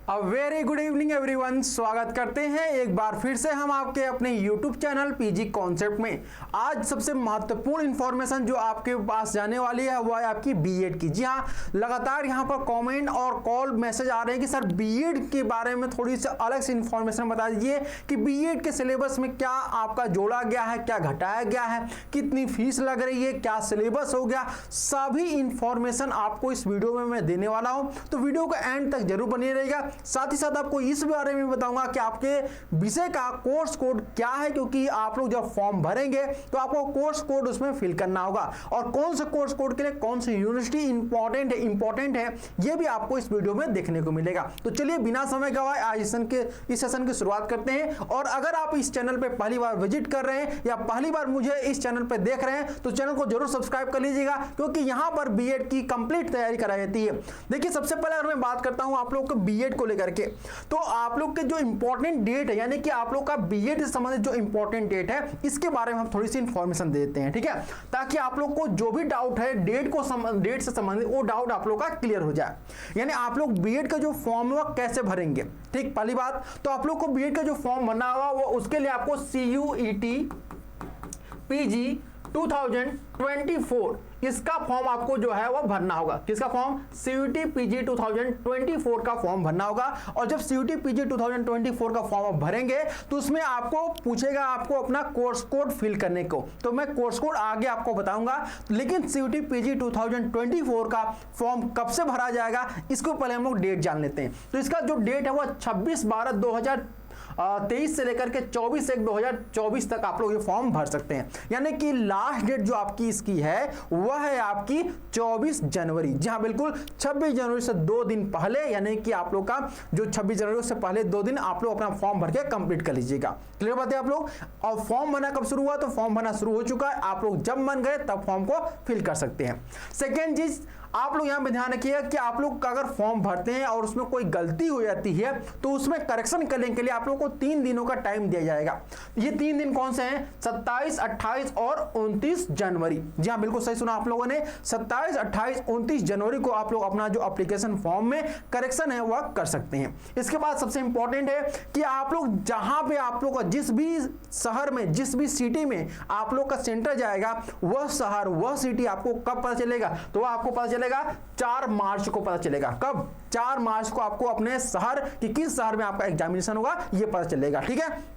A very good evening everyone, स्वागत करते हैं एक बार फिर से हम आपके अपने YouTube चैनल पीजी कॉन्सेप्ट में। आज सबसे महत्वपूर्ण इंफॉर्मेशन जो आपके पास जाने वाली है वो है आपकी बीएड की। जी हाँ, लगातार यहाँ पर कमेंट और कॉल मैसेज आ रहे हैं कि सर बीएड के बारे में थोड़ी सी अलग से इंफॉर्मेशन बता दीजिए कि बीएड के सिलेबस में क्या आपका जोड़ा गया है, क्या घटाया गया है, कितनी फीस लग रही है, क्या सिलेबस हो गया, सभी इंफॉर्मेशन आपको इस वीडियो में मैं देने वाला हूँ। तो वीडियो को एंड तक जरूर बने रहेगा। साथ ही साथ आपको इस बारे में बताऊंगा कि आपके विषय का कोर्स कोड क्या है, क्योंकि आप लोग जब फॉर्म भरेंगे तो आपको कोर्स कोड उसमें फिल करना होगा और कौन से कोर्स कोड के लिए कौन सी यूनिवर्सिटी इंपॉर्टेंट है ये भी आपको इस वीडियो में देखने को मिलेगा। तो चलिए बिना समय गवाए आज इस सेशन की शुरुआत करते हैं। और अगर आप इस चैनल पर पहली बार विजिट कर रहे हैं या पहली बार मुझे इस चैनल पर देख रहे हैं तो चैनल को जरूर सब्सक्राइब कर लीजिएगा, क्योंकि यहां पर बीएड की कंप्लीट तैयारी कराई जाती है। देखिए, सबसे पहले अगर मैं बात करता हूं आप लोग को बीएड को लेकर के, तो आप लोग के जो इंपॉर्टेंट डेट है, यानी कि आप लोग का बीएड से संबंधित जो इंपॉर्टेंट डेट है, इसके बारे में हम थोड़ी सी इंफॉर्मेशन दे देते हैं, ठीक है, ताकि आप लोग को जो भी डाउट है डेट से संबंधित वो डाउट आप लोग का क्लियर हो जाए। यानी आप लोग बीएड का जो फॉर्म है कैसे भरेंगे, ठीक। पहली बात तो आप लोग को बीएड का जो फॉर्म भरना होगा वो उसके लिए आपको CUET PG 2024 इसका फॉर्म आपको जो है वो भरना होगा। किसका फॉर्म? CUET PG 2024 का फॉर्म भरना होगा। और जब CUET PG 2024 का फॉर्म आप भरेंगे तो उसमें आपको पूछेगा आपको अपना कोर्स कोड फिल करने को, तो मैं कोर्स कोड आगे आपको बताऊंगा। लेकिन CUET PG 2024 का फॉर्म कब से भरा जाएगा इसको पहले हम लोग डेट जान लेते हैं। तो इसका जो डेट है वो 26/12/2023 से लेकर के 24/1/2024 तक आप लोग ये फॉर्म भर सकते हैं। यानी कि लास्ट डेट जो आपकी इसकी है वह है आपकी 24 जनवरी। जी हाँ, बिल्कुल 26 जनवरी से 2 दिन पहले, यानी कि आप लोग का जो 26 जनवरी से पहले 2 दिन आप लोग अपना फॉर्म भर के कंप्लीट कर लीजिएगा। क्लियर बात है आप लोग? और फॉर्म भरना कब शुरू हुआ? तो फॉर्म भरना शुरू हो चुका है। आप लोग जब मन गए तब फॉर्म को फिल कर सकते हैं। सेकेंड चीज आप लोग यहां पे ध्यान रखिएगा कि आप लोग का अगर फॉर्म भरते हैं और उसमें कोई गलती हो जाती है तो उसमें करेक्शन करने के लिए आप लोग को 3 दिनों का टाइम दिया जाएगा। ये 3 दिन कौन से हैं? 27, 28 और 29 जनवरी। जी हाँ, बिल्कुल सही सुना आप लोगों ने। 27, 28, 29 जनवरी को आप लोग अपना जो एप्लीकेशन फॉर्म में करेक्शन है वह कर सकते हैं। इसके बाद सबसे इंपॉर्टेंट है कि आप लोग जहां पे आप लोग का जिस भी शहर में, जिस भी सिटी में आप लोग का सेंटर जाएगा, वह शहर, वह सिटी आपको कब पता चलेगा? तो वह आपको पता चलेगा 4 मार्च को पता चलेगा। कब? 4 मार्च को आपको अपने शहर कि किस शहर में आपका एग्जामिनेशन होगा ये पता चलेगा, ठीक है।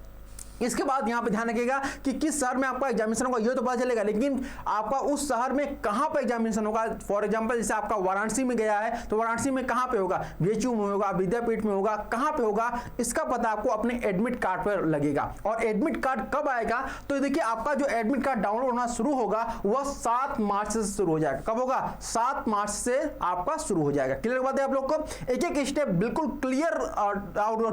इसके बाद यहां पे ध्यान रखिएगा कि किस शहर में आपका एग्जामिनेशन होगा ये तो पता चलेगा, लेकिन आपका उस शहर में कहां पर एग्जामिनेशन होगा। फॉर एग्जांपल जैसे आपका वाराणसी में गया है तो वाराणसी में कहां पे होगा? VHU में होगा, विद्यापीठ में होगा, कहां पे होगा इसका पता आपको अपने एडमिट कार्ड पर लगेगा। और एडमिट कार्ड कब आएगा? तो देखिए, आपका जो एडमिट कार्ड डाउनलोड होना शुरू होगा वह 7 मार्च से शुरू हो जाएगा। कब होगा? 7 मार्च से आपका शुरू हो जाएगा। क्लियर बात है आप लोग को? एक एक स्टेप बिल्कुल क्लियर और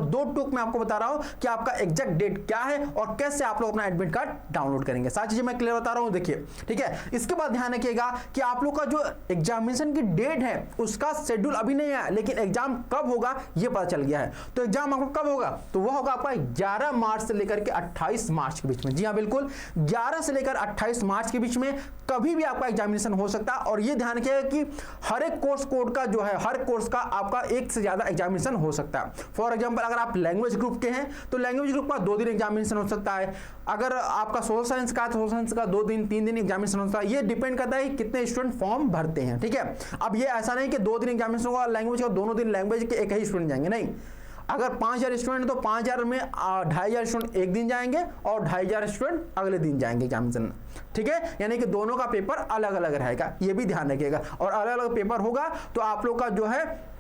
2 टूक में आपको बता रहा हूं कि आपका एग्जैक्ट डेट क्या है और कैसे आप लोग अपना एडमिट कार्ड डाउनलोड करेंगे। सारी चीजें मैं क्लियर बता रहा हूं, देखिए, ठीक है। इसके बाद ध्यान रखिएगा कि आप लोग का जो एग्जामिनेशन की डेट है उसका शेड्यूल अभी नहीं है, लेकिन एग्जाम कब होगा ये पता चल गया है। तो एग्जाम आपको कब होगा? तो वह होगा आपका 11 मार्च से लेकर के 28 मार्च के बीच में। जी हाँ, बिल्कुल 11 से लेकर 28 मार्च के बीच में कभी भी आपका एग्जामिनेशन हो सकता है। और ये ध्यान रखिएगा कि हर एक कोर्स कोड का जो है, हर कोर्स का आपका 1 से ज्यादा एग्जामिनेशन हो सकता है। फॉर एग्जांपल अगर आप लैंग्वेज ग्रुप के हैं तो लैंग्वेज ग्रुप का 2 दिन एग्जामिनेशन हो सकता है। अगर आपका सोशल साइंस का, तो सोशल साइंस का 2 दिन 3 दिन एग्जामिनेशन हो सकता है। ये डिपेंड करता है कि कितने स्टूडेंट फॉर्म भरते हैं, ठीक है। अब ये ऐसा नहीं कि 2 दिन एग्जामिनेशन होगा लैंग्वेज का, दोनों दिन लैंग्वेज के एक ही स्टूडेंट जाएंगे, नहीं। अगर 5000 स्टूडेंट तो 5000 में 2500 स्टूडेंट एक दिन जाएंगे और 2500 स्टूडेंट अगले दिन जाएंगे एग्जामिनेशन, ठीक है। यानी कि दोनों का पेपर अलग अलग रहेगा, ये भी ध्यान रखिएगा। और अलग अलग पेपर होगा तो आप लोग का जो है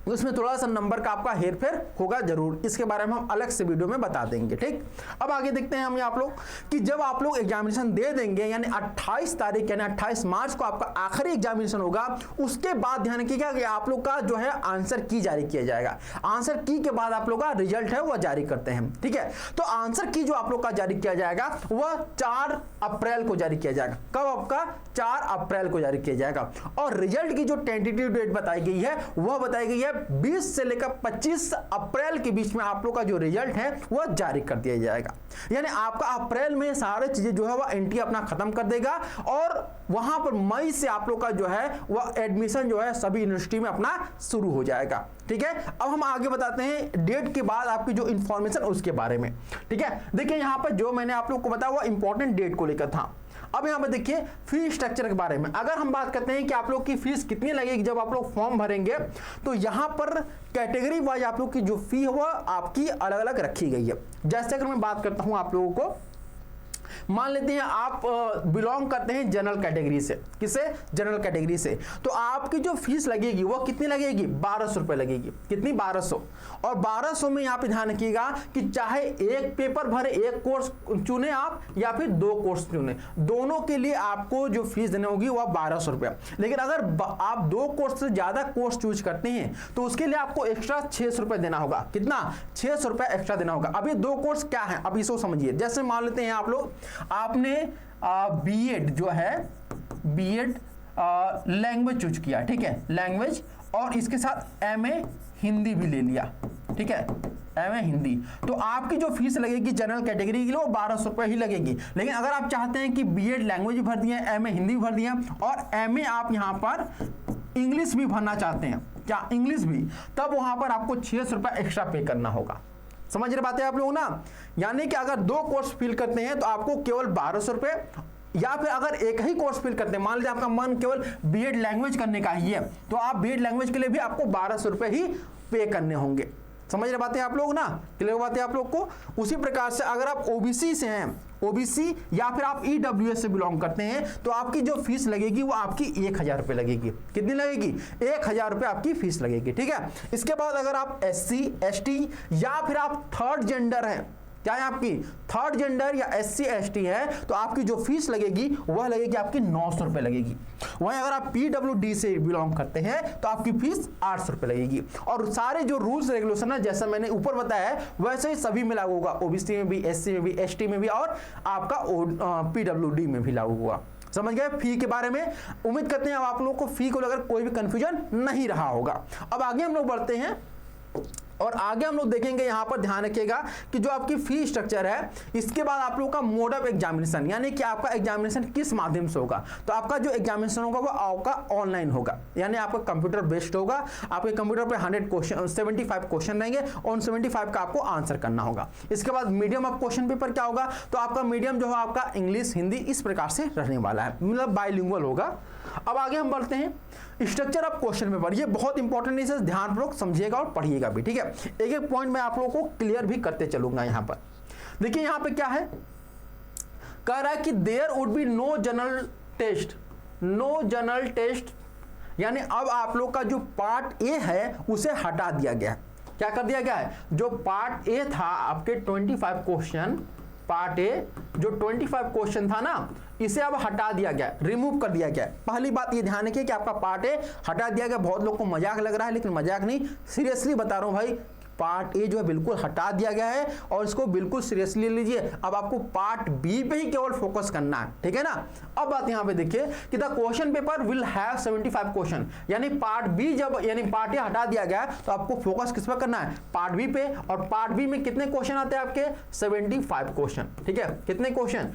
उसमें थोड़ा सा नंबर का आपका हेरफेर होगा जरूर। इसके बारे में हम अलग से वीडियो में बता देंगे, ठीक। अब आगे देखते हैं हम आप लोग कि जब आप लोग एग्जामिनेशन दे देंगे, यानी 28 तारीख यानी 28 मार्च को आपका आखिरी एग्जामिनेशन होगा, उसके बाद ध्यान रखिएगा कि आप लोग का जो है आंसर की जारी किया जाएगा। आंसर की के बाद आप लोग का रिजल्ट है वह जारी करते हैं, ठीक है। तो आंसर की जो आप लोग का जारी किया जाएगा वह 4 अप्रैल को जारी किया जाएगा। कब? आपका 4 अप्रैल को जारी किया जाएगा। और रिजल्ट की जो टेंटेटिव डेट बताई गई है वह बताई गई है 20 से लेकर 25 अप्रैल के बीच में आप लोग का जो रिजल्ट है वह जारी कर दिया जाएगा। यानी आपका अप्रैल में सारे चीजें जो है वह एनटीए अपना खत्म कर देगा और वहां पर मई से आप लोग का जो है वह एडमिशन जो है सभी यूनिवर्सिटी में अपना शुरू हो जाएगा। ठीक है, अब हम आगे बताते हैं डेट के बाद आपकी जो इंफॉर्मेशन उसके बारे में। ठीक है, देखिए यहां पर जो मैंने आप लोग को बताया हुआ इंपॉर्टेंट डेट को लेकर था। अब यहां पर देखिए फीस स्ट्रक्चर के बारे में अगर हम बात करते हैं कि आप लोग की फीस कितनी लगेगी जब आप लोग फॉर्म भरेंगे, तो यहां पर कैटेगरी वाइज आप लोग की जो फी है वह आपकी अलग अलग रखी गई है। जैसे अगर मैं बात करता हूं आप लोगों को, मान लेते हैं आप बिलोंग करते हैं जनरल कैटेगरी से, किसे, जनरल कैटेगरी से, तो आपकी जो फीस लगेगी वो कितनी लगेगी, 1200 रुपए लगेगी। कितनी, 1200। और 1200 में यहाँ पे ध्यान रखिएगा कि चाहे एक पेपर भरे, एक कोर्स चुने आप या फिर 2 कोर्स चुने, दोनों के लिए आपको जो फीस देनी होगी वह 1200 रुपया। लेकिन अगर आप 2 कोर्स से ज्यादा कोर्स चूज करते हैं तो उसके लिए आपको एक्स्ट्रा 600 रुपए देना होगा। कितना, 600 रुपए एक्स्ट्रा देना होगा। अब ये 2 कोर्स क्या है, अब इसको समझिए। जैसे मान लेते हैं आप लोग, आपने बीएड जो है, बीएड लैंग्वेज चूज किया, ठीक है, लैंग्वेज, और इसके साथ एमए हिंदी भी ले लिया। ठीक है, एमए हिंदी, तो आपकी जो फीस लगेगी जनरल कैटेगरी के लिए वो 1200 रुपए ही लगेगी। लेकिन अगर आप चाहते हैं कि बीएड लैंग्वेज भी भर दिए, एमए हिंदी भी भर दिए और एमए आप यहां पर इंग्लिश भी भरना चाहते हैं, क्या इंग्लिश भी, तब वहां पर आपको 600 रुपए एक्स्ट्रा पे करना होगा। समझ रहे बातें आप लोग ना। यानी कि अगर 2 कोर्स फिल करते हैं तो आपको केवल 1200 रुपए, या फिर अगर एक ही कोर्स फिल करते हैं, मान लीजिए आपका मन केवल बीएड लैंग्वेज करने का ही है, तो आप बीएड लैंग्वेज के लिए भी आपको 1200 रुपए ही पे करने होंगे। समझ रहे बातें आप लोग ना, क्लियर बातें आप लोग को। उसी प्रकार से अगर आप ओबीसी से हैं, ओबीसी या फिर आप ईडब्ल्यूएस से बिलोंग करते हैं, तो आपकी जो फीस लगेगी वो आपकी 1000 रुपए लगेगी। कितनी लगेगी, 1000 रुपए आपकी फीस लगेगी। ठीक है, इसके बाद अगर आप एससी, एसटी या फिर आप थर्ड जेंडर हैं, क्या है आपकी थर्ड जेंडर या एससी एसटी है, तो आपकी जो फीस लगेगी वह लगेगी आपकी 900 रुपए लगेगी। वहीं अगर आप पीडब्ल्यूडी से बिलोंग करते हैं तो आपकी फीस 800 रुपए लगेगी। और सारे जो रूल्स रेगुलेशन है जैसा मैंने ऊपर बताया है वैसे ही सभी में लागू होगा, ओबीसी में भी, एससी में भी, एसटी में भी और आपका पीडब्ल्यूडी में भी लागू होगा। समझ गए फी के बारे में। उम्मीद करते हैं अब आप लोगों को फी को लेकर कोई भी कंफ्यूजन नहीं रहा होगा। अब आगे हम लोग बढ़ते हैं और आगे हम लोग देखेंगे, यहां पर ध्यान रखिएगा कि जो आपकी फी स्ट्रक्चर है, इसके बाद आप लोगों का मोड ऑफ एग्जामिनेशन, यानी कि आपका एग्जामिनेशन किस माध्यम से होगा। तो आपका जो एग्जामिनेशन होगा वो आपका ऑनलाइन होगा, यानी आपका कंप्यूटर बेस्ड होगा। आपके कंप्यूटर पे 100 क्वेश्चन, 75 क्वेश्चन रहेंगे और उन 75 का आपको आंसर करना होगा। इसके बाद मीडियम ऑफ क्वेश्चन पेपर क्या होगा, तो आपका मीडियम जो है आपका इंग्लिश हिंदी इस प्रकार से रहने वाला है, मतलब बाइलिंगुअल होगा। अब आगे हम बढ़ते हैं, स्ट्रक्चर ऑफ क्वेश्चन पेपर, ये बहुत इंपॉर्टेंट है, इसे ध्यानपूर्वक समझिएगा और पढ़िएगा भी। ठीक है, एक एक पॉइंट मैं आप लोगों को क्लियर भी करते चलूंगा। यहां पर देखिए, यहां पे क्या है, कह रहा है कि there would be no general test, no general test, यानी अब आप लोग का जो पार्ट ए है उसे हटा दिया गया है। क्या कर दिया गया है, जो पार्ट ए था आपके 25 क्वेश्चन, पार्ट ए जो 25 क्वेश्चन था ना, इसे अब हटा दिया गया, रिमूव कर दिया गया। पहली बात ये ध्यान रखिए कि आपका पार्ट ए हटा दिया गया। बहुत लोग को मजाक लग रहा है, लेकिन मजाक नहीं, सीरियसली बता रहा हूं भाई, पार्ट ए जो है बिल्कुल हटा दिया गया है और इसको बिल्कुल सीरियसली लीजिए। अब आपको पार्ट बी पे ही केवल फोकस करना है, ठीक है ना। अब बात यहां पे देखिए कि the question paper will have 75 question, यानी पार्ट बी जब, यानी पार्ट ए हटा दिया गया तो आपको फोकस किस पर करना है, पार्ट बी पे। और पार्ट बी में कितने क्वेश्चन आते हैं आपके, 75 क्वेश्चन। ठीक है, कितने क्वेश्चन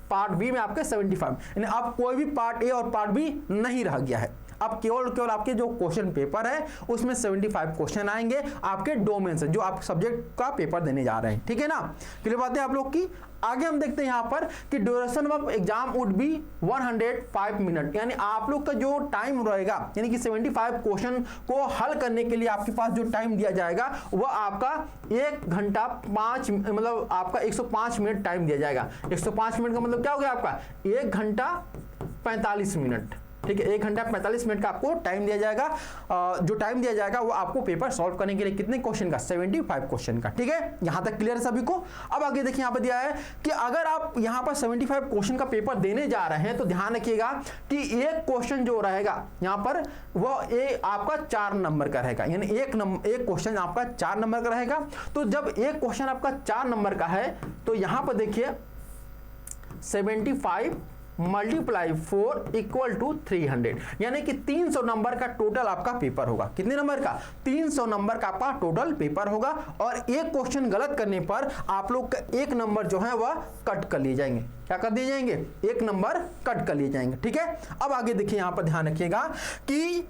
पार्ट बी में आपके 75, यानी अब कोई भी पार्ट ए और पार्ट बी नहीं रह गया है। अब केवल आपके जो क्वेश्चन पेपर है उसमें 75 क्वेश्चन आएंगे आपके डोमेन से, जो आप सब्जेक्ट का पेपर देने जा रहे हैं। ठीक है ना, क्लियर बात है आप लोग की। आगे हम देखते हैं यहां पर कि duration of exam would be 105 minute, यानी आप लोग का जो टाइम रहेगा, यानी कि 75 क्वेश्चन को हल करने के लिए आपके पास जो टाइम दिया जाएगा वह आपका 1 घंटा 5, मतलब आपका 105 मिनट टाइम दिया जाएगा। 105 मिनट का मतलब क्या हो गया आपका, 1 घंटा 45 मिनट। ठीक है, 1 घंटा 45 मिनट का आपको टाइम दिया जाएगा। जो टाइम दिया जाएगा वो आपको पेपर सॉल्व करने के लिए कितने क्वेश्चन का, 75 क्वेश्चन का। ठीक है, यहां तक क्लियर है सभी को। अब आगे देखिए, यहां पर दिया है कि अगर आप यहां पर 75 क्वेश्चन का पेपर देने जा रहे हैं तो ध्यान रखिएगा कि एक क्वेश्चन जो रहेगा यहां पर वो आपका 4 नंबर का रहेगा, यानी एक क्वेश्चन आपका 4 नंबर का रहेगा। तो जब एक क्वेश्चन आपका 4 नंबर का है तो यहां पर देखिए 75 मल्टीप्लाई 4 इक्वल टू 300, यानी कि 300 नंबर का टोटल आपका पेपर होगा। कितने नंबर का? 300 नंबर का आपका टोटल पेपर होगा, और एक क्वेश्चन गलत करने पर आप लोग का एक नंबर जो है वह कट कर लिए जाएंगे। क्या कर दिए जाएंगे? एक नंबर कट कर लिए जाएंगे। ठीक है, अब आगे देखिए, यहां पर ध्यान रखिएगा कि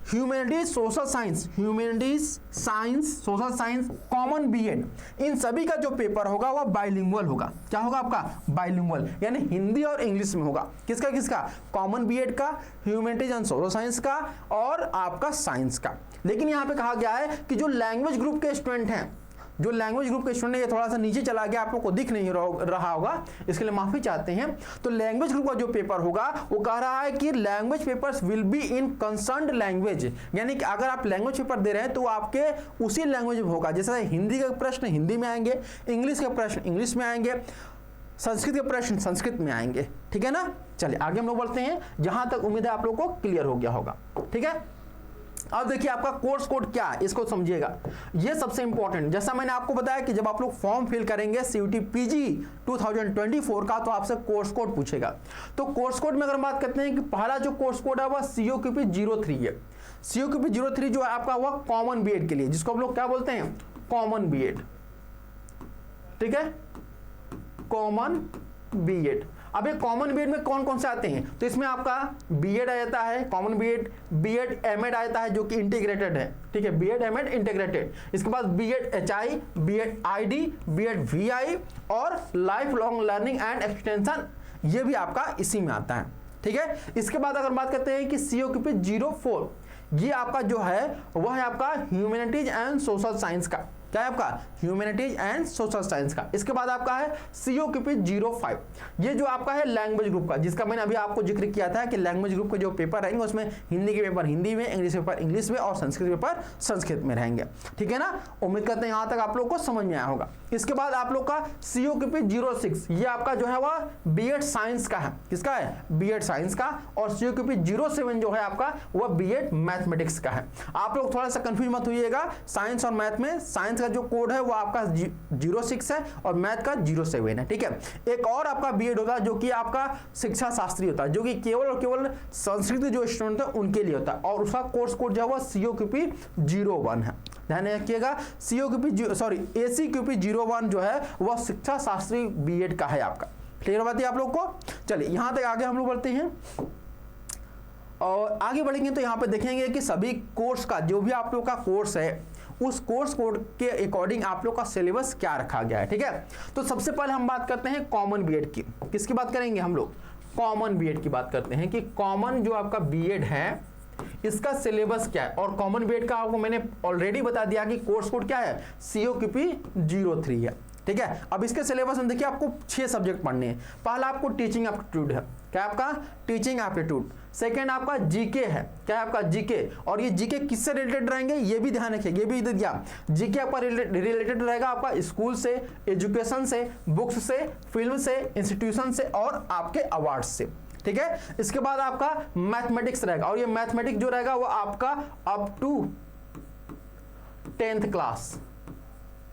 humanities, social science, humanities, science, social science, common BEd, इन सभी का जो पेपर होगा वह बाइलिंगुअल होगा। क्या होगा आपका? बाइलिंगुअल, यानी हिंदी और इंग्लिश में होगा। किसका किसका? कॉमन बीएड का, ह्यूमैनिटीज एंड सोशल साइंस का, और आपका साइंस का। लेकिन यहाँ पे कहा गया है कि जो लैंग्वेज ग्रुप के स्टूडेंट हैं, जो लैंग्वेज ग्रुप के स्टूडेंट, ये थोड़ा सा नीचे चला गया, आप लोग को दिख नहीं रहा होगा, इसके लिए माफी चाहते हैं। तो लैंग्वेज ग्रुप का जो पेपर होगा वो कह रहा है कि language papers will be in concerned language, यानी कि अगर आप लैंग्वेज पेपर दे रहे हैं तो आपके उसी लैंग्वेज में होगा। जैसे हिंदी के प्रश्न हिंदी में आएंगे, इंग्लिश के प्रश्न इंग्लिश में आएंगे, संस्कृत के प्रश्न संस्कृत में आएंगे। ठीक है ना? चलिए आगे हम लोग बढ़ते हैं, जहां तक उम्मीद है आप लोग को क्लियर हो गया होगा। ठीक है, अब देखिए आपका कोर्स कोड क्या है, इसको समझिएगा, ये सबसे इंपॉर्टेंट। जैसा मैंने आपको बताया कि जब आप लोग फॉर्म फिल करेंगे सीयूटी पीजी 2024 का, तो आपसे कोर्स कोड पूछेगा। तो कोर्स कोड में अगर बात करते हैं कि पहला जो कोर्स कोड है वह COQP 03 है। COQP 03 जो है आपका वह कॉमन बीएड के लिए, जिसको हम लोग क्या बोलते हैं? Common BEd. ठीक है, कॉमन बीएड। अब ये कॉमन बीएड में कौन कौन से आते हैं? तो इसमें आपका बीएड आ जाता है, कॉमन बीएड एमएड आ जाता है जो कि इंटीग्रेटेड है। ठीक है, बीएड एमएड इंटीग्रेटेड। इसके बाद BEd HI, BEd ID, BEd VI और life long learning and extension, ये भी आपका इसी में आता है। ठीक है, इसके बाद अगर बात करते हैं कि COQP 04, ये आपका जो है वह है आपका ह्यूमैनिटीज एंड सोशल साइंस का। क्या है आपका? ह्यूमैनिटीज एंड सोशल साइंस का। इसके बाद आपका है COQP 05, ये जो आपका है लैंग्वेज ग्रुप का, जिसका मैंने अभी आपको जिक्र किया था कि लैंग्वेज ग्रुप के जो पेपर रहेंगे उसमें हिंदी के पेपर हिंदी में, इंग्लिश पेपर इंग्लिश में और संस्कृत पेपर संस्कृत में रहेंगे। ठीक है ना? उम्मीद करते हैं यहां तक आप लोग को समझ में आया होगा। इसके बाद आप लोग का COQP 06, ये आपका जो है वह बीएड साइंस का है। किसका है? बीएड साइंस का। और COQP 07 जो है आपका वह बीएड मैथमेटिक्स का है। आप लोग थोड़ा सा कंफ्यूज मत होइएगा, साइंस और मैथ में साइंस का जो कोड है वो आपका 06 है और मैथ का 07 है। ठीक है, एक और आपका बीएड होता है जो कि आपका शिक्षा शास्त्री होता है, जो कि केवल और केवल संस्कृत जो स्टूडेंट है उनके लिए होता है, और उसका कोर्स कोड जो है वो COQP 01 है। ध्यान रखिएगा, ACQP 01 जो है वह शिक्षा शास्त्री बीएड का है आपका। क्लियर बात है आप लोग को? चलिए यहां तक आगे हम लोग बढ़ते हैं, और आगे बढ़ेंगे तो यहाँ पे देखेंगे कि सभी कोर्स का जो भी आप लोग का कोर्स है उस कोर्स कोड के अकॉर्डिंग आप लोग का सिलेबस क्या रखा गया है। ठीक है, तो सबसे पहले हम बात करते हैं कॉमन बीएड की। किसकी बात करेंगे हम लोग? कॉमन बीएड की बात करते हैं कि कॉमन जो आपका बीएड है इसका सिलेबस क्या है। और कॉमन बीएड का आपको मैंने ऑलरेडी बता दिया कि कोर्स कोड क्या है? COQP 03 है। ठीक है, अब इसके सिलेबस में देखिए आपको 6 सब्जेक्ट पढ़ने हैं। पहला आपको टीचिंग एप्टीट्यूड है। क्या आपका? Teaching aptitude. सेकेंड आपका जीके है। क्या है आपका? जीके। और ये जीके किससे रिलेटेड रहेंगे ये भी ध्यान रखिए, ये भी दे दिया। जीके आपका रिलेटेड रहेगा आपका स्कूल से, एजुकेशन से, बुक्स से, फिल्म से, इंस्टीट्यूशन से और आपके अवार्ड से। ठीक है, इसके बाद आपका मैथमेटिक्स रहेगा, और ये मैथमेटिक्स जो रहेगा वो आपका अप टू 10th क्लास।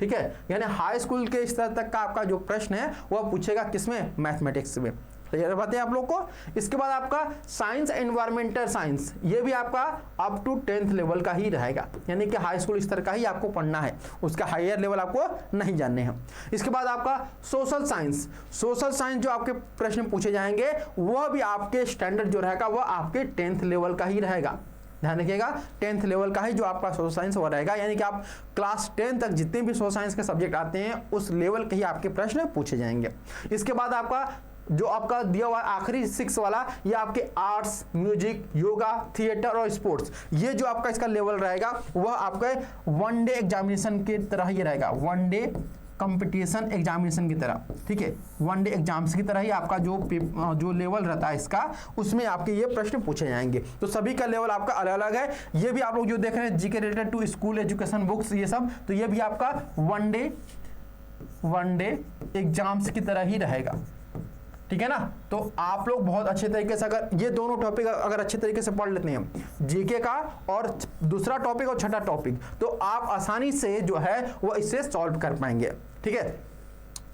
ठीक है, यानी हाई स्कूल के स्तर तक का आपका जो प्रश्न है वह पूछेगा किसमें? मैथमेटिक्स में। क्लियर बात है आप लोग को? इसके बाद आपका साइंस एनवायरमेंटल साइंस, ये भी आपका अप टू 10th लेवल का ही रहेगा, यानी कि हाई स्कूल स्तर का ही आपको पढ़ना है, उसका हायर लेवल आपको नहीं जानने हैं। इसके बाद आपका सोशल साइंस। सोशल साइंस जो आपके प्रश्न पूछे जाएंगे वह भी आपके स्टैंडर्ड जो रहेगा वह आपके 10th लेवल का ही रहेगा। ध्यान रखिएगा, 10th लेवल का ही जो आपका सोशल साइंस वो रहेगा, यानी कि आप क्लास 10 तक जितने भी सोशल साइंस के सब्जेक्ट आते हैं उस लेवल के ही आपके प्रश्न पूछे जाएंगे। इसके बाद आपका जो आपका दिया हुआ आखिरी 6 वाला, ये आपके आर्ट्स, म्यूजिक, योगा, थिएटर और स्पोर्ट्स, ये जो आपका इसका लेवल रहेगा वह आपके 1 डे एग्जामिनेशन की तरह ही रहेगा, 1 डे कंपटीशन एग्जामिनेशन की तरह। ठीक है, 1 डे एग्जाम्स की तरह ही आपका जो लेवल रहता है इसका, उसमें आपके ये प्रश्न पूछे जाएंगे। तो सभी का लेवल आपका अलग अलग है। ये भी आप लोग जो देख रहे हैं GK related to school education books, ये सब, तो ये भी आपका 1 डे एग्जाम्स की तरह ही रहेगा। ठीक है ना? तो आप लोग बहुत अच्छे तरीके से अगर ये दोनों टॉपिक अगर अच्छे तरीके से पढ़ लेते हैं, जीके का और दूसरा टॉपिक और छठा टॉपिक, तो आप आसानी से जो है वो इसे सॉल्व कर पाएंगे। ठीक है,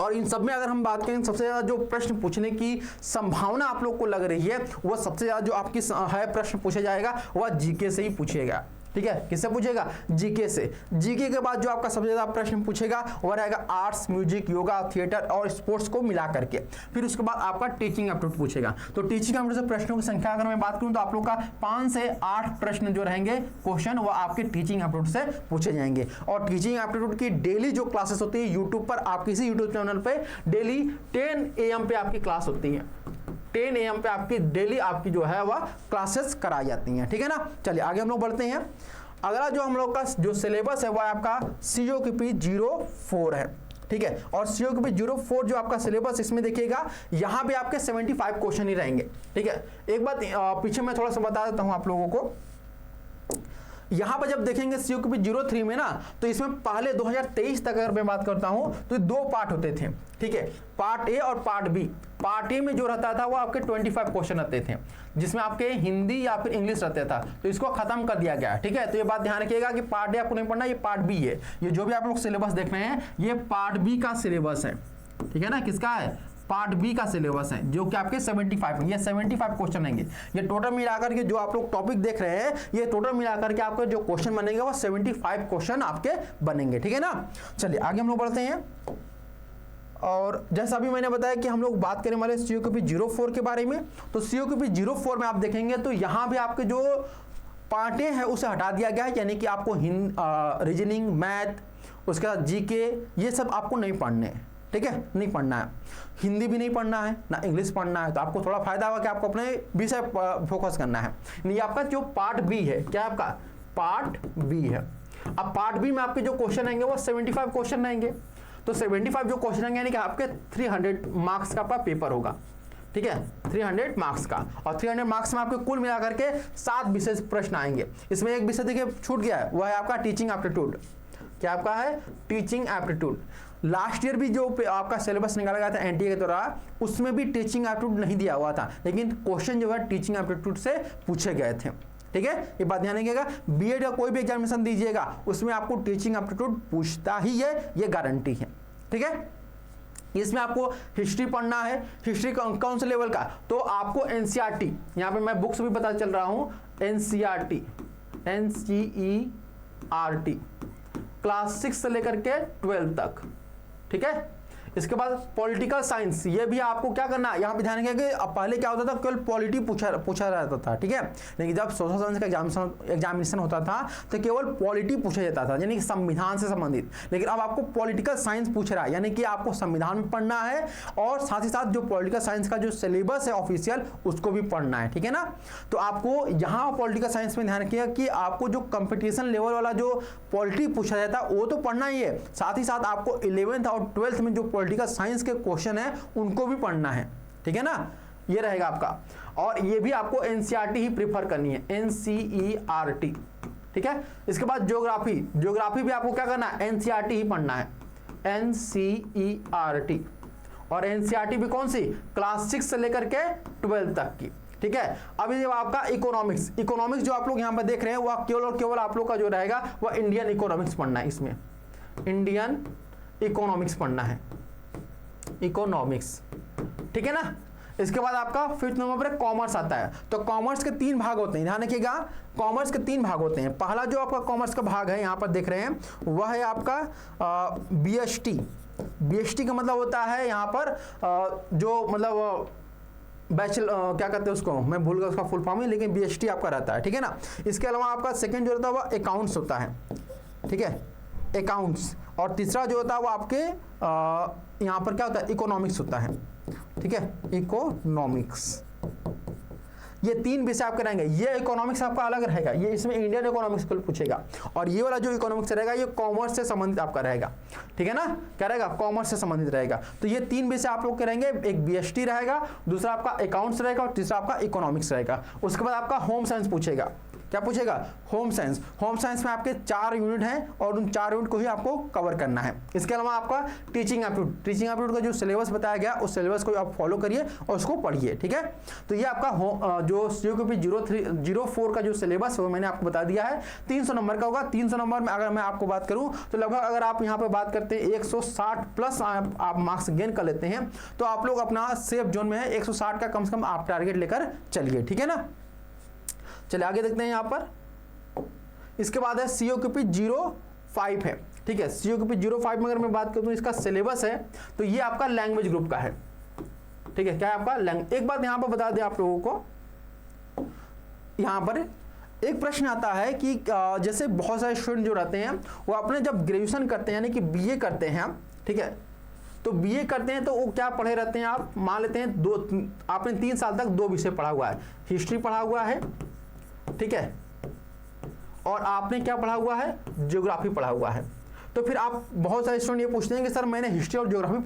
और इन सब में अगर हम बात करें सबसे ज़्यादा जो प्रश्न पूछने की संभावना आप लोग को लग रही है वह सबसे ज़्यादा जो आपकी है प्रश्न पूछा जाएगा वह जीके से ही पूछेगा। ठीक है, किससे पूछेगा? जीके से। जीके के बाद जो आपका सबसे ज्यादा प्रश्न पूछेगा वह रहेगा आर्ट्स, म्यूजिक, योगा, थिएटर और स्पोर्ट्स को मिला करके। फिर उसके बाद आपका टीचिंग एप्टीट्यूड पूछेगा। तो टीचिंग एप्टीट्यूड से प्रश्नों की संख्या अगर मैं बात करूं तो आप लोग का 5 से 8 प्रश्न जो रहेंगे क्वेश्चन वो आपके टीचिंग एप्टीट्यूड से पूछे जाएंगे। और टीचिंग एप्टीट्यूड की डेली जो क्लासेस होती है यूट्यूब पर, आप किसी यूट्यूब चैनल पे डेली 10 AM पे आपकी क्लास होती है। 10 AM पे आपकी डेली आपकी जो है वह क्लासेस कराई जाती हैं। ठीक है ना, चलिए आगे हम लोग बढ़ते हैं। अगला जो हम लोग का जो सिलेबस है वह आपका COQP 04 है। ठीक है, और COQP 04 जो आपका सिलेबस इसमें देखिएगा यहाँ पे आपके 75 क्वेश्चन ही रहेंगे। ठीक है, एक बात पीछे मैं थोड़ा सा बता देता हूँ आप लोगों को। यहां पर जब देखेंगे COQP 03 में ना, तो इसमें पहले 2023 तक अगर मैं बात करता हूं तो 2 पार्ट होते थे। ठीक है, पार्ट ए और पार्ट बी। पार्ट ए में जो रहता था वो आपके 25 क्वेश्चन रहते थे, जिसमें आपके हिंदी या फिर इंग्लिश रहता था, तो इसको खत्म कर दिया गया। ठीक है, तो ये बात ध्यान रखिएगा कि पार्ट ए आपको नहीं पढ़ना, ये पार्ट बी है। ये जो भी आप लोग सिलेबस देख रहे हैं ये पार्ट बी का सिलेबस है। ठीक है ना, किसका है? पार्ट बी का सिलेबस है, जो कि आपके 75 ये 75 क्वेश्चन आएंगे। ये टोटल मिलाकर के जो आप लोग टॉपिक देख रहे हैं ये टोटल मिलाकर के आपके जो क्वेश्चन बनेंगे वो 75 क्वेश्चन आपके बनेंगे। ठीक है ना, चलिए आगे हम लोग बढ़ते हैं। और जैसा अभी मैंने बताया कि हम लोग बात करने वाले COQP 04 के बारे में। तो COQP 04 में आप देखेंगे तो यहाँ भी आपके जो पार्टें हैं उसे हटा दिया गया है, यानी कि आपको रीजनिंग, मैथ, उसके बाद जीके ये सब आपको नहीं पढ़ने हैं। ठीक है, नहीं पढ़ना है, हिंदी भी नहीं पढ़ना है ना इंग्लिश पढ़ना है। तो आपको थोड़ा फायदा होगा कि आपको अपने विषय फोकस करना है। ये आपका जो पार्ट बी है, क्या आपका पार्ट बी है। अब पार्ट बी में आपके जो क्वेश्चन आएंगे वो 75 क्वेश्चन रहेंगे। तो 75 जो क्वेश्चन आएंगे यानी कि आपके 300 मार्क्स का पेपर होगा। ठीक है, 300 मार्क्स का, और 300 मार्क्स में आपके कुल मिलाकर के 7 विशेष प्रश्न आएंगे। इसमें एक विषय देखिए छूट गया है, वह है आपका टीचिंग एप्टीट्यूड। क्या आपका है? Teaching aptitude. लास्ट ईयर भी जो आपका सिलेबस निकाला गया था NTA के द्वारा, उसमें भी टीचिंग एप्टीट्यूड नहीं दिया हुआ था, लेकिन क्वेश्चन जो है टीचिंग एप्टीट्यूड से पूछे गए थे। ठीक है, ये बात ध्यान रखिएगा। बीएड का कोई भी एग्जामिनेशन दीजिएगा उसमें आपको टीचिंग एप्टीट्यूड पूछता ही है, ये गारंटी है। ठीक है, इसमें आपको हिस्ट्री पढ़ना है। हिस्ट्री कौन से लेवल का? तो आपको NCERT, यहाँ पे मैं बुक्स भी पता चल रहा हूँ, NCERT क्लास 6 से लेकर के 12 तक। ठीक है, इसके बाद पॉलिटिकल साइंस, ये भी आपको क्या करना है, यहाँ पे ध्यान रखिए कि पहले क्या होता था, केवल पॉलिटी पूछा रहता था। ठीक है, लेकिन जब सोशल साइंस का एग्जामिनेशन होता था तो केवल पॉलिटी पूछा जाता था, यानी कि संविधान से संबंधित। लेकिन अब आपको पॉलिटिकल साइंस पूछ रहा है, यानी कि आपको संविधान में पढ़ना है और साथ ही साथ जो पॉलिटिकल साइंस का जो सिलेबस है ऑफिशियल उसको भी पढ़ना है। ठीक है ना, तो आपको यहाँ पॉलिटिकल साइंस में ध्यान रखिएगा कि आपको जो कंपटीशन लेवल वाला जो पॉलिटी पूछा जाता है वो तो पढ़ना ही है, साथ ही साथ आपको 11th और 12th में जो पॉलिटिकल साइंस के क्वेश्चन है उनको भी पढ़ना है। ठीक है ना, ये रहेगा आपका। और ये भी आपको NCERT ही प्रीफर करनी है, NCERT। ठीक है, इसके बाद ज्योग्राफी भी आपको क्या करना है, NCERT ही पढ़ना है, NCERT। और NCERT भी कौन सी? क्लास 6 से लेकर के 12 तक की। ठीक है, अभी जब आपका इकोनॉमिक्स जो आप लोग यहाँ पर देख रहे हैं वह केवल और केवल आप लोग का जो रहेगा वह इंडियन इकोनॉमिक्स पढ़ना है। इसमें इंडियन इकोनॉमिक्स पढ़ना है, इकोनॉमिक्स। ठीक है ना, इसके बाद आपका 5th नंबर पर कॉमर्स आता है। तो कॉमर्स के 3 भाग होते हैं, ध्यान रखिएगा। कॉमर्स के 3 भाग होते हैं। पहला जो आपका कॉमर्स का भाग है यहाँ पर देख रहे हैं वह है आपका BST का मतलब होता है यहाँ पर जो मतलब बैचलर क्या कहते हैं उसको, मैं भूल गया उसका फुल फॉर्म है, लेकिन BST आपका रहता है। ठीक है ना, इसके अलावा आपका सेकंड जो रहता है वह अकाउंट्स होता है। ठीक है, अकाउंट्स। और तीसरा जो होता है वो आपके यहाँ पर क्या होता है, इकोनॉमिक्स होता है। ठीक है, इकोनॉमिक्स। ये 3 विषय आपके रहेंगे। ये इकोनॉमिक्स आपका अलग रहेगा, ये इसमें इंडियन इकोनॉमिक्स को पूछेगा। और ये वाला जो इकोनॉमिक्स रहेगा ये कॉमर्स से संबंधित आपका रहेगा। ठीक है ना, क्या रहेगा, कॉमर्स से संबंधित रहेगा। तो ये 3 विषय आप लोग के रहेंगे, एक BST रहेगा, दूसरा आपका अकाउंट्स रहेगा और तीसरा आपका इकोनॉमिक्स रहेगा। उसके बाद आपका होम साइंस पूछेगा। क्या पूछेगा, होम साइंस। होम साइंस में आपके 4 यूनिट हैं और उन 4 यूनिट को ही आपको कवर करना है। इसके अलावा आपका टीचिंग एप्टीट्यूड, टीचिंग एप्टीट्यूड का जो सिलेबस बताया गया उस सिलेबस को आप फॉलो करिए और उसको पढ़िए, ठीक है। तो ये आपका जो COQP 04 का जो सिलेबस है वो मैंने आपको बता दिया है, 300 नंबर का होगा। 300 नंबर में अगर मैं आपको बात करूं तो लगभग अगर आप यहाँ पे बात करते हैं 160 प्लस आप मार्क्स गेन कर लेते हैं तो आप लोग अपना सेफ जोन में है। 160 का कम से कम आप टारगेट लेकर चलिए, ठीक है ना। चलिए आगे देखते हैं यहाँ पर। इसके बाद है COQP 05 है, ठीक है। COQP 05 में अगर मैं बात करूं इसका सिलेबस है तो ये आपका लैंग्वेज ग्रुप का है, ठीक है। क्या है आपका लैंग्वेज। एक बात यहाँ पर बता दें आप लोगों को, यहाँ पर एक प्रश्न आता है कि जैसे बहुत सारे स्टूडेंट जो रहते हैं वो अपने जब ग्रेजुएशन करते हैं यानी कि BA करते हैं, ठीक है, तो BA करते हैं तो वो क्या पढ़े रहते हैं, आप मान लेते हैं आपने 3 साल तक 2 विषय पढ़ा हुआ है, हिस्ट्री पढ़ा हुआ है, ठीक है, और आपने क्या पढ़ा हुआ है, ज्योग्राफी पढ़ा हुआ है। तो फिर आप बहुत सारे स्टूडेंट ये पूछते हैं कि सर मैंने हिस्ट्री और ज्योग्राफी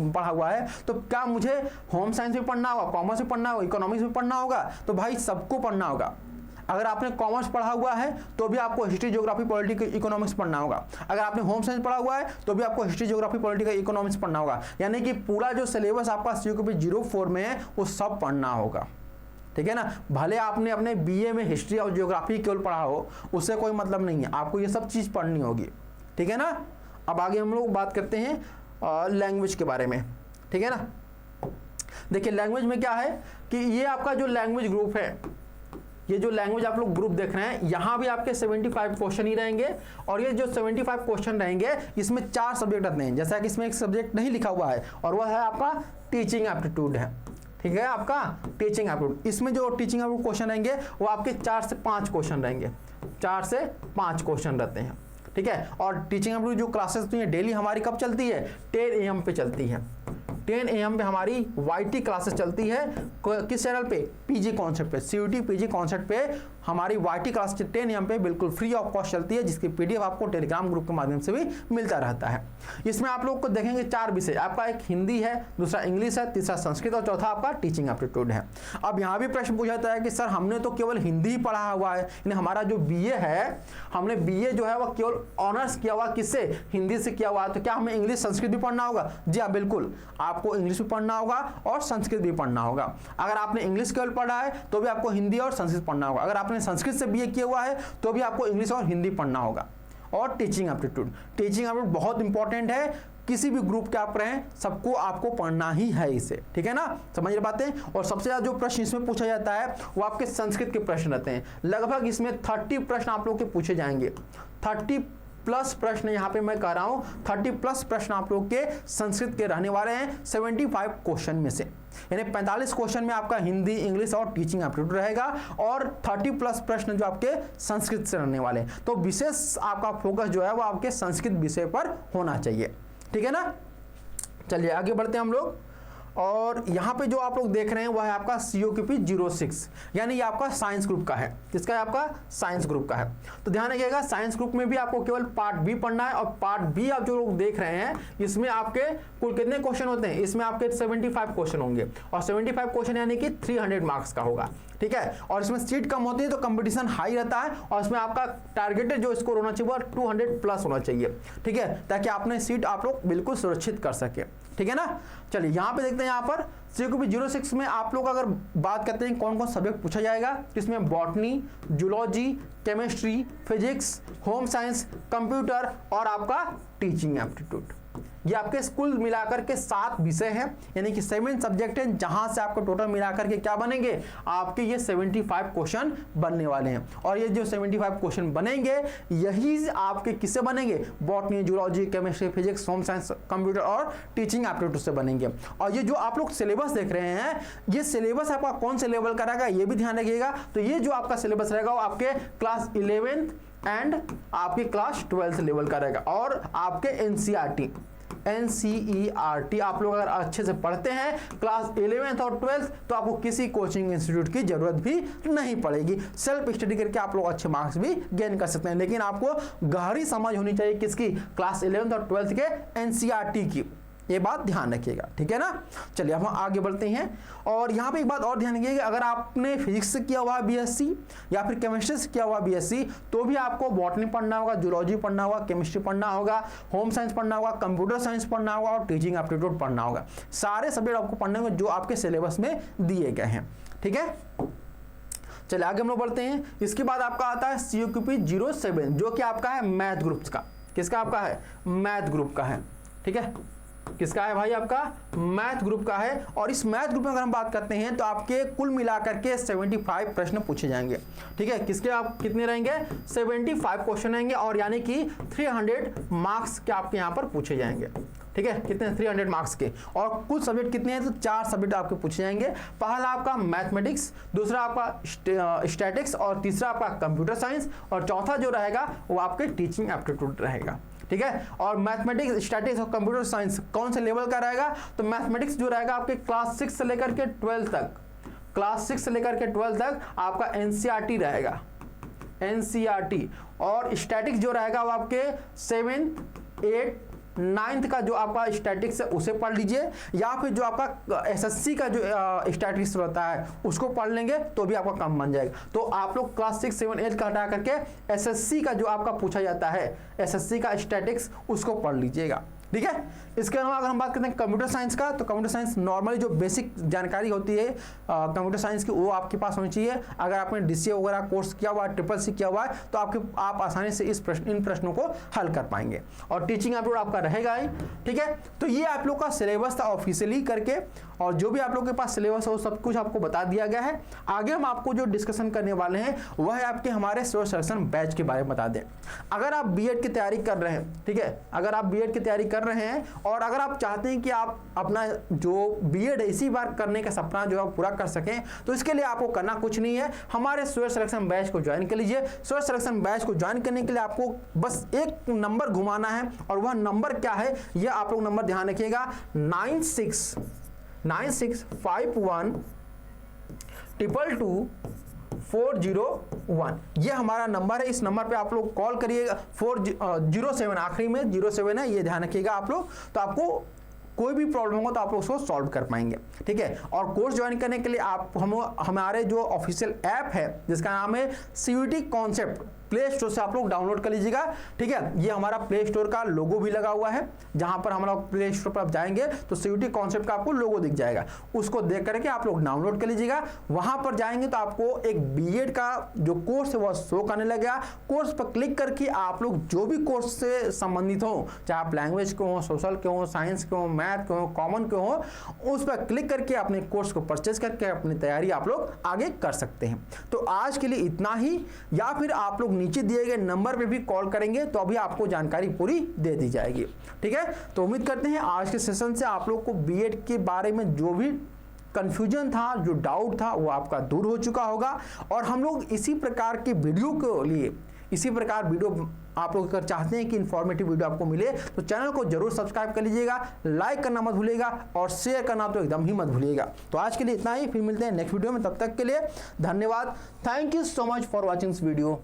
पढ़ा हुआ है तो क्या मुझे होम साइंस भी पढ़ना होगा, कॉमर्स भी पढ़ना होगा, इकोनॉमिक्स भी पढ़ना होगा? तो भाई सबको पढ़ना होगा। अगर आपने कॉमर्स पढ़ा हुआ है तो भी आपको हिस्ट्री, ज्योग्राफी, पॉलिटिकल, इकोनॉमिक्स पढ़ना होगा। अगर आपने होम साइंस पढ़ा हुआ है तो भी आपको हिस्ट्री, ज्योग्राफी, पॉलिटिकल, इकोनॉमिक्स पढ़ना होगा। यानी कि पूरा जो सिलेबस आपका COQP 04 में है वो सब पढ़ना होगा, ठीक है ना। भले आपने अपने BA में हिस्ट्री और ज्योग्राफी केवल पढ़ा हो, उससे कोई मतलब नहीं है, आपको ये सब चीज़ पढ़नी होगी, ठीक है ना। अब आगे हम लोग बात करते हैं लैंग्वेज के बारे में, ठीक है ना। देखिए लैंग्वेज में क्या है कि ये आपका जो लैंग्वेज ग्रुप है, ये जो लैंग्वेज आप लोग ग्रुप देख रहे हैं, यहाँ भी आपके 75 क्वेश्चन ही रहेंगे। और ये जो 75 क्वेश्चन रहेंगे इसमें 4 सब्जेक्ट आते हैं, जैसा कि इसमें एक सब्जेक्ट नहीं लिखा हुआ है और वह है आपका टीचिंग एप्टीट्यूड है, ठीक है, आपका टीचिंग एप्टीट्यूड। इसमें जो टीचिंग एप्टीट्यूड क्वेश्चन रहेंगे वो आपके 4 से 5 क्वेश्चन रहेंगे, 4 से 5 क्वेश्चन रहते हैं, ठीक है। और टीचिंग एप्टीट्यूड जो क्लासेस होती हैं डेली हमारी कब चलती है, 10 AM पे चलती है। 10 AM पे हमारी YT क्लासेस चलती है, किस चैनल पे, PG कॉन्सेप्ट पे, CUT PG कॉन्सेप्ट पे हमारी YT क्लास 10 AM पे बिल्कुल फ्री ऑफ कॉस्ट चलती है, जिसकी PDF आपको टेलीग्राम ग्रुप के माध्यम से भी मिलता रहता है। इसमें आप लोग को देखेंगे 4 विषय, आपका एक हिंदी है, दूसरा इंग्लिश है, तीसरा संस्कृत और चौथा आपका टीचिंग एप्टीट्यूड है। अब यहाँ भी प्रश्न पूछा जाता है कि सर हमने तो केवल हिंदी ही पढ़ा हुआ है, यानी हमारा जो BA है, हमने BA जो है वह केवल ऑनर्स किया हुआ किससे, हिंदी से किया हुआ, तो क्या हमें इंग्लिश संस्कृत भी पढ़ना होगा? जी हाँ बिल्कुल, आपको इंग्लिश भी पढ़ना होगा और संस्कृत भी पढ़ना होगा। अगर आपने इंग्लिश केवल पढ़ा है तो भी आपको हिंदी और संस्कृत पढ़ना होगा। अगर आपने संस्कृत से BA किया हुआ है तो भी आपको इंग्लिश और हिंदी पढ़ना होगा। और टीचिंग एप्टीट्यूड, टीचिंग एप्टीट्यूड बहुत इंपॉर्टेंट है, किसी भी ग्रुप के आप रहें सबको आपको पढ़ना ही है इसे, ठीक है ना, समझ रहे बातें। और सबसे ज्यादा जो प्रश्न इसमें पूछा जाता है वो आपके संस्कृत के प्रश्न रहते हैं। लगभग इसमें 30 प्रश्न आप लोग के पूछे जाएंगे, 30 प्लस प्रश्न यहाँ पे मैं कह रहा हूँ, 30 प्लस प्रश्न आप लोग के संस्कृत के रहने वाले हैं 75 क्वेश्चन में से। यानी 45 क्वेश्चन में आपका हिंदी, इंग्लिश और टीचिंग एप्टीट्यूड रहेगा और 30 प्लस प्रश्न जो आपके संस्कृत से रहने वाले हैं। तो विशेष आपका फोकस जो है वो आपके संस्कृत विषय पर होना चाहिए, ठीक है ना। चलिए आगे बढ़ते हैं हम लोग। और यहाँ पे जो आप लोग देख रहे हैं वह है आपका COQP 06, यानी ये आपका साइंस ग्रुप का है। किसका है? आपका साइंस ग्रुप का है। तो ध्यान रखिएगा साइंस ग्रुप में भी आपको केवल पार्ट B पढ़ना है। और पार्ट B आप जो लोग देख रहे हैं इसमें आपके कुल कितने क्वेश्चन होते हैं? इसमें आपके 75 क्वेश्चन होंगे और 75 क्वेश्चन यानी कि 300 मार्क्स का होगा, ठीक है। और इसमें सीट कम होती है तो कंपटीशन हाई रहता है और इसमें आपका टारगेटेड जो स्कोर होना चाहिए वो 200 प्लस होना चाहिए, ठीक है, ताकि आपने सीट आप लोग बिल्कुल सुरक्षित कर सके, ठीक है ना। चलिए यहाँ पे देखते हैं, यहाँ पर COQP 06 में आप लोग अगर बात करते हैं कौन कौन सब्जेक्ट पूछा जाएगा, इसमें botany, zoology, chemistry, physics, home science, computer और आपका टीचिंग एप्टीट्यूड। ये आपके स्कूल मिलाकर के 7 विषय हैं, यानी कि 7 सब्जेक्ट हैं, जहां से आपको टोटल मिलाकर के क्या बनेंगे, आपके ये 75 क्वेश्चन बनने वाले हैं। और ये जो 75 क्वेश्चन बनेंगे यही आपके किससे बनेंगे? Botany, zoology, chemistry, physics, home science, computer और टीचिंग एप्टीट्यूड से बनेंगे। और ये जो आप लोग सिलेबस देख रहे हैं, ये सिलेबस आपका कौन से लेवल का रहेगा ये भी ध्यान रखिएगा। तो ये जो आपका सिलेबस रहेगा वो आपके क्लास 11th एंड आपके क्लास 12th लेवल का रहेगा। और आपके NCERT आप लोग अगर अच्छे से पढ़ते हैं क्लास 11th और 12th तो आपको किसी कोचिंग इंस्टीट्यूट की जरूरत भी नहीं पड़ेगी। सेल्फ स्टडी करके आप लोग अच्छे मार्क्स भी गेन कर सकते हैं। लेकिन आपको गहरी समझ होनी चाहिए किसकी? क्लास 11th और 12th के NCERT की, ये बात ध्यान रखिएगा, ठीक है ना। चलिए हम आगे बढ़ते हैं। और यहाँ पे एक बात और ध्यान रखिएगा, अगर आपने फिजिक्स से किया हुआ बीएससी या फिर केमिस्ट्री से किया हुआ बीएससी, तो भी आपको बॉटनी पढ़ना होगा, जूलॉजी पढ़ना होगा, केमिस्ट्री पढ़ना होगा, होम साइंस पढ़ना होगा, कंप्यूटर साइंस पढ़ना होगा और टीचिंग एप्टीट्यूड पढ़ना होगा। सारे सब्जेक्ट आपको पढ़ने होंगे जो आपके सिलेबस में दिए गए हैं, ठीक है। चलिए आगे हम लोग बढ़ते हैं। इसके बाद आपका आता है CUQP 07, जो कि आपका है मैथ ग्रुप का। किसका आपका है? मैथ ग्रुप का है, ठीक है। किसका है भाई? आपका मैथ ग्रुप का है। और इस मैथ ग्रुप में अगर हम बात करते हैं तो आपके कुल मिलाकर के 75 प्रश्न पूछे जाएंगे, ठीक है। किसके आप कितने रहेंगे? 75 क्वेश्चन रहेंगे, और यानी कि 300 मार्क्स के आपके यहाँ पर पूछे जाएंगे, ठीक है। कितने? 300 मार्क्स के। और कुल सब्जेक्ट कितने हैं? तो 4 सब्जेक्ट आपके पूछे जाएंगे। पहला आपका मैथमेटिक्स, दूसरा आपका स्टैटिक्स, और तीसरा आपका कंप्यूटर साइंस, और चौथा जो रहेगा वो आपके टीचिंग एप्टीट्यूड रहेगा, ठीक है। और मैथमेटिक्स, स्टैटिक्स और कंप्यूटर साइंस कौन से लेवल का रहेगा? तो मैथमेटिक्स जो रहेगा आपके क्लास 6 से लेकर के 12 तक, क्लास 6 से लेकर के 12 तक आपका एनसीईआरटी रहेगा, एनसीईआरटी। और स्टैटिक्स जो रहेगा वो आपके 7th, 8th, 9th का जो आपका स्टैटिक्स है उसे पढ़ लीजिए, या फिर जो आपका एसएससी का जो स्टैटिक्स रहता है उसको पढ़ लेंगे तो भी आपका काम बन जाएगा। तो आप लोग क्लास 6, 7, 8 का हटा करके एसएससी का जो आपका पूछा जाता है, एसएससी का स्टैटिक्स, उसको पढ़ लीजिएगा, ठीक है। इसके अलावा अगर हम बात करते हैं कंप्यूटर साइंस का, तो कंप्यूटर साइंस नॉर्मली जो बेसिक जानकारी होती है कंप्यूटर साइंस की, वो आपके पास होनी चाहिए। अगर आपने DCA वगैरह कोर्स किया हुआ है, CCC किया हुआ है, तो आप आसानी से इन प्रश्नों को हल कर पाएंगे। और टीचिंग एप्टीट्यूड आपका रहेगा ही, ठीक है। तो ये आप लोग का सिलेबस था ऑफिशियली करके, और जो भी आप लोग के पास सिलेबस है वो सब कुछ आपको बता दिया गया है। आगे हम आपको जो डिस्कशन करने वाले हैं वह है आपके हमारे सिविल सर्विसेज बैच के बारे में बता दें। अगर आप बीएड की तैयारी कर रहे हैं, ठीक है, अगर आप बीएड की तैयारी कर रहे हैं और अगर आप चाहते हैं कि आप अपना जो बीएड इसी बार करने का सपना जो है पूरा कर सकें, तो इसके लिए आपको करना कुछ नहीं है, हमारे सिविल सिलेक्शन बैच को ज्वाइन कर लीजिए। सिविल सिलेक्शन बैच को ज्वाइन करने के लिए आपको बस एक नंबर घुमाना है, और वह नंबर क्या है, यह आप लोग नंबर ध्यान रखिएगा, 9651222401। ये हमारा नंबर है। इस नंबर पे आप लोग कॉल करिएगा। 407 आखिरी में 07 है, ये ध्यान रखिएगा आप लोग। तो आपको कोई भी प्रॉब्लम हो तो आप उसको सॉल्व कर पाएंगे, ठीक है। और कोर्स ज्वाइन करने के लिए आप हमारे जो ऑफिशियल ऐप है जिसका नाम है CUET कॉन्सेप्ट, प्ले स्टोर से आप लोग डाउनलोड कर लीजिएगा, ठीक है। ये हमारा प्ले स्टोर का लोगो भी लगा हुआ है, जहां पर हम लोग प्ले स्टोर पर आप जाएंगे तो CUET कॉन्सेप्ट का आपको लोगो दिख जाएगा, उसको देख करके आप लोग डाउनलोड कर लीजिएगा। वहां पर जाएंगे तो आपको एक बीएड का जो कोर्स है वह शो करने लगेगा। कोर्स पर क्लिक करके आप लोग जो भी कोर्स से संबंधित हो, चाहे आप लैंग्वेज के हो, सोशल के हो, साइंस के हो, मैथ के हो, कॉमन के हो, उस पर क्लिक करके अपने कोर्स को परचेज करके अपनी तैयारी आप लोग आगे कर सकते हैं। तो आज के लिए इतना ही, या फिर आप लोग नीचे दिए गए नंबर पे भी कॉल करेंगे तो अभी आपको जानकारी पूरी दे दी जाएगी, ठीक है। तो उम्मीद करते हैं आज के सेशन से आप लोग को बीएड के बारे में जो भी कंफ्यूजन था, जो डाउट था, वो आपका दूर हो चुका होगा। और हम लोग इसी प्रकार के वीडियो के लिए, इसी प्रकार वीडियो आप लोग अगर चाहते हैं कि इंफॉर्मेटिव वीडियो आपको मिले तो चैनल को जरूर सब्सक्राइब कर लीजिएगा, लाइक करना मत भूलिएगा, और शेयर करना तो एकदम ही मत भूलिएगा। तो आज के लिए इतना ही, फिर मिलते हैं नेक्स्ट वीडियो में, तब तक के लिए धन्यवाद। Thank you so much for watching this video.